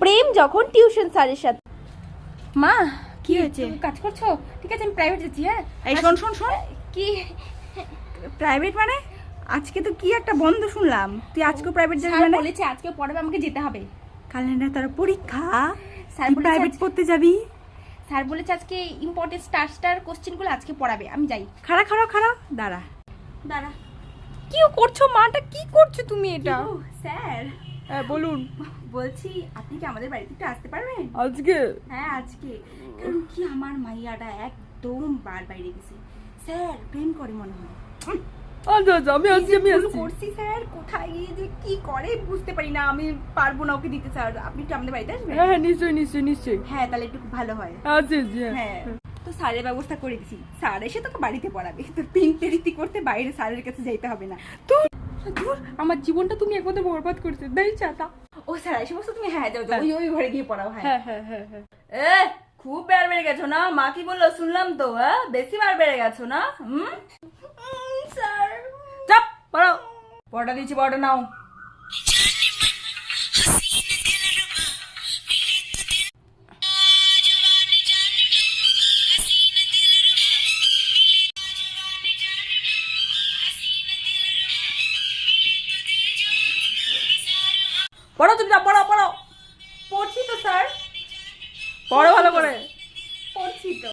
প্রেম যখন টিউশন স্যারের সাথে। মা কি হয়েছে? তুমি কাজ করছো? ঠিক আছে আমি প্রাইভেট যাচ্ছি। হ্যাঁ এই শোন শোন শোন, কি প্রাইভেট মানে আজকে তো কি একটা বন্ধ শুনলাম, তুই আজকেও প্রাইভেট যাবি স্যার মানে? বলেছে আজকে পড়াবে, আমাকে যেতে হবে। কাল না তোর পরীক্ষা, স্যার তুই বলেছে প্রাইভেট পড়তে যাবি? স্যার বলেছে আজকে ইম্পর্টেন্ট স্টার কোশ্চেনগুলো আজকে পড়াবে, আমি যাই। খাড়া খাড়া খাড়া দাঁড়া দাঁড়া। কি করছো মাটা, কি করছো তুমি এটা? স্যার হ্যাঁ বলুন। বলছি আপনি কি আমাদের বাড়িতে একটু আসতে পারবেন? আজকে হ্যাঁ আজকে, কারণ কি আমার মাইয়াটা একদম বার বাইরে গেছে। স্যার প্রেম করে মনে হয়। আচ্ছা আচ্ছা আমি আসছি আমি ভুল আসছি। করছি স্যার, কোথায় গিয়ে যে কি করে বুঝতে পারি না, আমি পারবো না ওকে দিতে। স্যার আপনি একটু আমাদের বাড়িতে আসবেন? হ্যাঁ হ্যাঁ নিশ্চয়ই নিশ্চয়ই নিশ্চয়ই হ্যাঁ তাহলে একটু খুব ভালো হয়। আসছি আসছি, হ্যাঁ তো স্যারের ব্যবস্থা করে দিছি, স্যার এসে তোকে বাড়িতে পড়াবে, তোর প্রিন্ট রীতি করতে বাইরে স্যারের কাছে যাইতে হবে না। তুই ধুর, আমার জীবনটা তুমি একদম বরবাদ করতে দেই চাতা। ও স্যার এসে বসো তুমি, হ্যাঁ যাও যাও, ওই ওই ঘরে গিয়ে পড়াও। হ্যাঁ হ্যাঁ হ্যাঁ হ্যাঁ হ্যাঁ এ খুব বার বেড়ে গেছো না, মা কি বললো শুনলাম তো, হ্যাঁ বেশি বার বেড়ে গেছো না। স্যার চাপ পড়াও। পড়া দিচ্ছি, পড়া নাও। পড়াও তুমি, যা পড়াও পড়াও পড়ছি তো স্যার, পড়ো ভালো করে। পড়ছি তো।